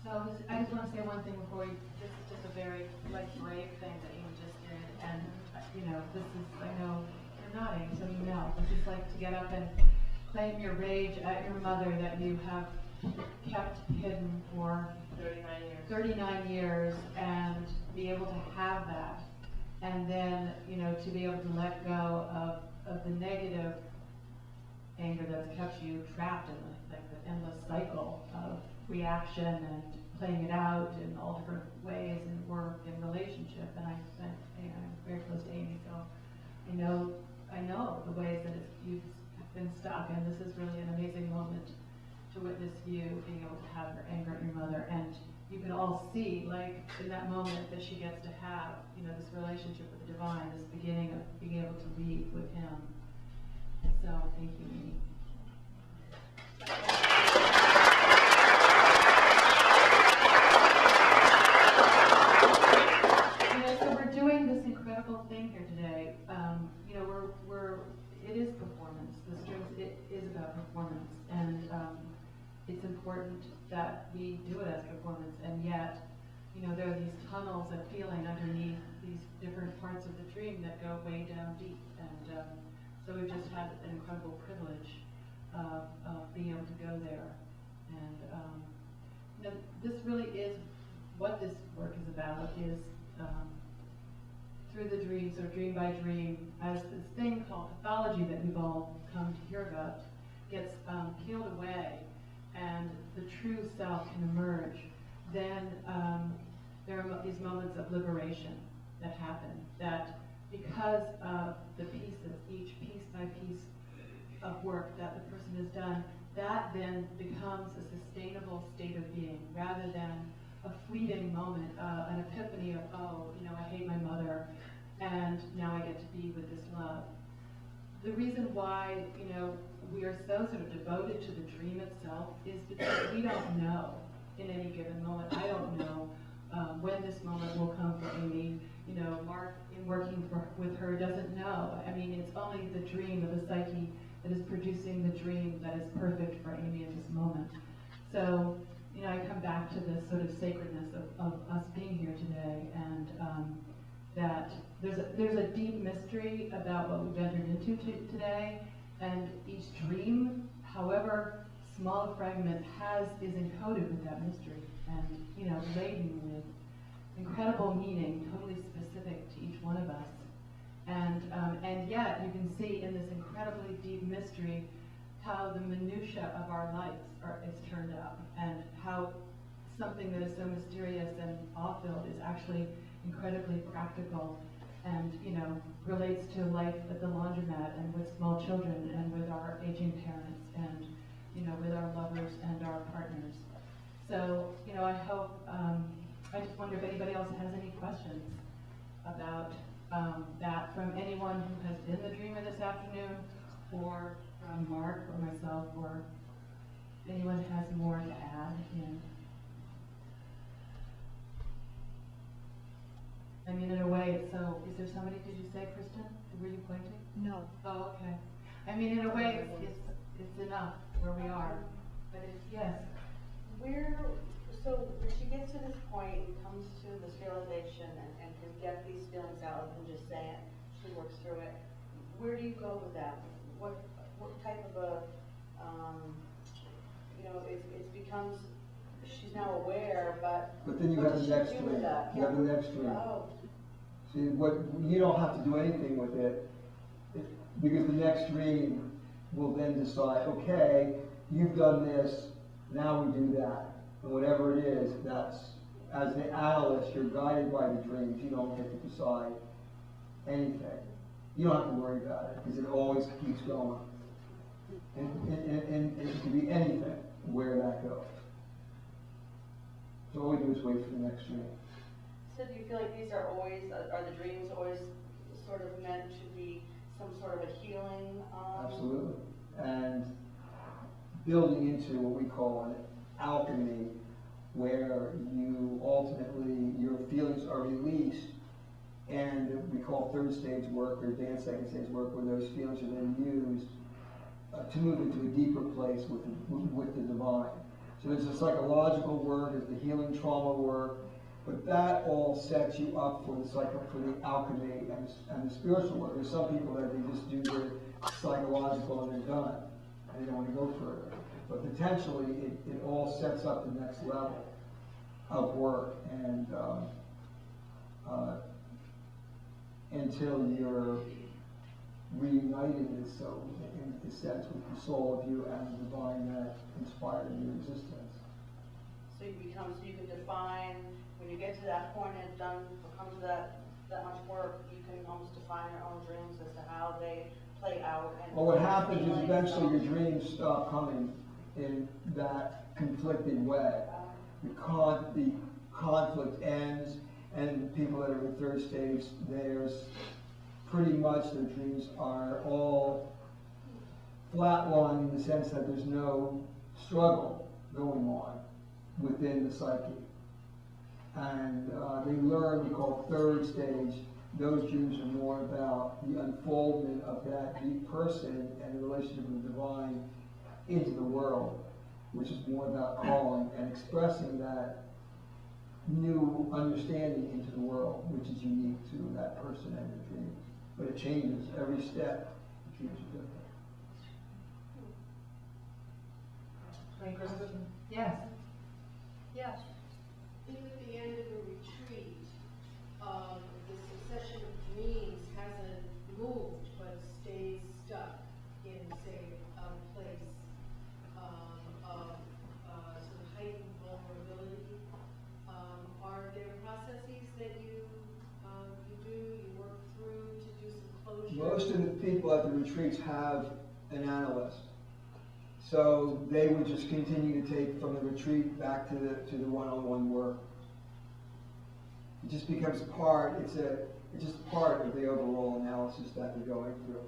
So I just want to say one thing before we, this is just a very brave thing that Amy just did, and this is, I know you're nodding, so you know, this is like to get up and claim your rage at your mother that you have kept hidden for 39 years, and be able to have that, and then, to be able to let go of the negative anger that's kept you trapped in the endless cycle of reaction and playing it out in all different ways in work and relationship. And I'm very close to Amy, so I know the ways that you've been stuck, and this is really an amazing moment to witness you being able to have your anger at your mother, and you can all see, like, in that moment that she gets to have, this relationship with the divine, this beginning of being able to lead with him. So thank you, Amy. So we're doing this incredible thing here today. It is performance. The strings, it is about performance, and it's important that we do it as performance. And yet, there are these tunnels of feeling underneath these different parts of the dream that go way down deep. And so we've just had an incredible privilege of being able to go there. And this really is what this work is about, is through the dreams, or dream by dream, as this thing called pathology that we've all come to hear about gets peeled away and the true self can emerge, then there are these moments of liberation that happen, that because of the pieces, each piece by piece of work that the person has done, that then becomes a sustainable state of being, rather than a fleeting moment, an epiphany of, I hate my mother, and now I get to be with this love. The reason why, we are so sort of devoted to the dream itself is because we don't know in any given moment. I don't know when this moment will come for Amy. Marc, in working with her, doesn't know. I mean, it's only the dream of the psyche that is producing the dream that is perfect for Amy in this moment. So, I come back to this sort of sacredness of us being here today, and that there's a deep mystery about what we've entered into today, and each dream, however small a fragment is encoded with that mystery, and laden with incredible meaning, totally specific to each one of us. And yet you can see in this incredibly deep mystery how the minutiae of our lives is turned up, and how something that is so mysterious and awe-filled is actually incredibly practical, and relates to life at the laundromat, and with small children, and with our aging parents, and with our lovers and our partners. So I hope, I just wonder if anybody else has any questions about that, from anyone who has been the dreamer this afternoon, or from Marc or myself, or anyone has more to add. I mean, in a way, it's so. Is there somebody? Did you say, Kristen? Were you pointing? No. Oh, okay. I mean, in a way, it's enough where we are. But yes. So when she gets to this point, comes to this realization, and can get these feelings out and just say it, she works through it. Where do you go with that? What type of a, it becomes, she's now aware, but then you have the next dream. You have the next dream. Oh. See, you don't have to do anything with it, because the next dream will then decide, okay, you've done this, now we do that. And whatever it is, that's, as the analyst, you're guided by the dreams. You don't get to decide anything. You don't have to worry about it, because it always keeps going. And it could be anything where that goes. So all we do is wait for the next dream. So do you feel like these are the dreams always sort of meant to be some sort of a healing? Absolutely. And building into what we call an alchemy, where you ultimately, your feelings are released, and we call third stage work or advanced second stage work, where those feelings are then used to move into a deeper place with the divine. So there's the psychological work, there's the healing trauma work, but that all sets you up for the alchemy and the spiritual work. There's some people that they just do the psychological and they're done, and they don't want to go further. But potentially, it all sets up the next level of work, and until you're reunited in a sense with the soul of you and the divine that inspired your existence. So you can define, when you get to that point and done, becomes that much work, you can almost define your own dreams as to how they play out. And well, what happens is eventually your dreams stop coming in that conflicted way. The conflict ends, and people that are in the third stage, there's pretty much their dreams are all flatlining in the sense that there's no struggle going on within the psyche. And they learn, we call third stage, those dreams are more about the unfoldment of that deep person and the relationship with the divine into the world, which is more about calling and expressing that new understanding into the world, which is unique to that person and their dreams. But it changes every step. The dreams are different. Yes. Yes. Even at the end of a retreat, the succession of dreams hasn't moved but stays stuck in, say, a place of sort of heightened vulnerability. Are there processes that you work through to do some closure? Most of the people at the retreats have an analyst. So they would just continue to take from the retreat back to the one-on-one work. It just becomes part, it's just part of the overall analysis that they're going through.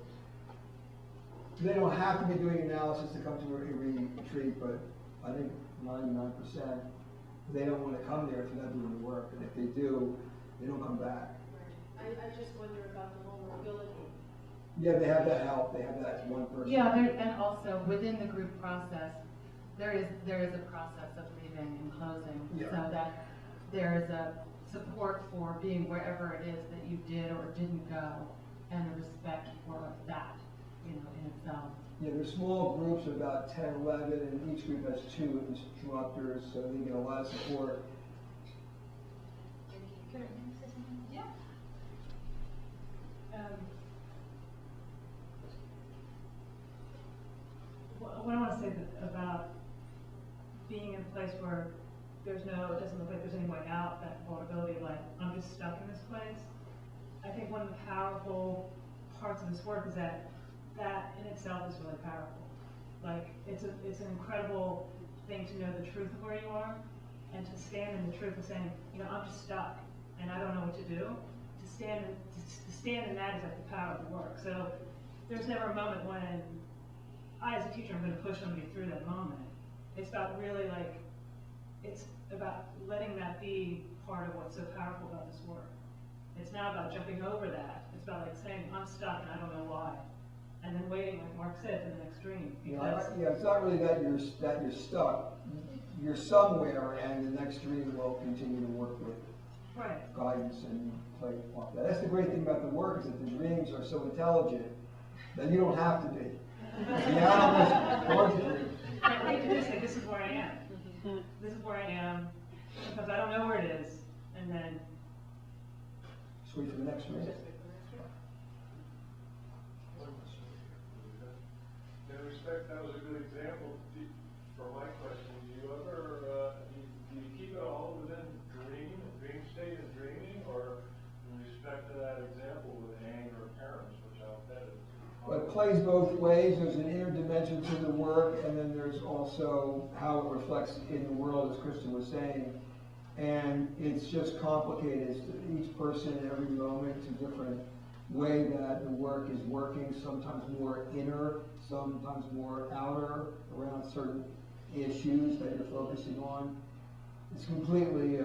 They don't have to be doing analysis to come to a retreat, but I think 99%, they don't want to come there if they're not doing the work. And if they do, they don't come back. Right. I just wonder about the vulnerability. Yeah, they have that help. They have that one person. Yeah, and also within the group process, there is a process of leaving and closing, Yeah. so that there is a support for being wherever it is that you did or didn't go, and a respect for that, in itself. Yeah, there's small groups of about 10, 11, and each group has 2 instructors, so they get a lot of support. Can I say something? Yeah. What I want to say about being in a place where it doesn't look like there's any way out, that vulnerability of like, I'm just stuck in this place. I think one of the powerful parts of this work is that in itself is really powerful. Like, it's an incredible thing to know the truth of where you are, and to stand in the truth of saying, I'm just stuck, and I don't know what to do. To stand in that is like the power of the work. So there's never a moment when I, as a teacher, I'm going to push somebody through that moment. It's about really it's about letting that be part of what's so powerful about this work. It's not about jumping over that. It's about saying, I'm stuck and I don't know why. And then waiting, like Mark said, for the next dream. It's not really that you're stuck. You're somewhere, and the next dream will continue to work with guidance and play like that. That's the great thing about the work, is that the dreams are so intelligent that you don't have to be. The animals want to dream. They can just say, this is where I am. This is where I am. Sometimes I don't know where it is. And then just wait for the next dream. In respect, that was a good example for my question. Do you ever, do you keep it all within dream state and dreaming, or in respect to that example with anger of parents, which I'll bet is. Well, it plays both ways. There's an inner dimension to the work, and then there's also how it reflects in the world, as Christa was saying. And it's just complicated. Each person in every moment is a different way that the work is working, sometimes more inner, sometimes more outer, around certain issues that you're focusing on. It's completely,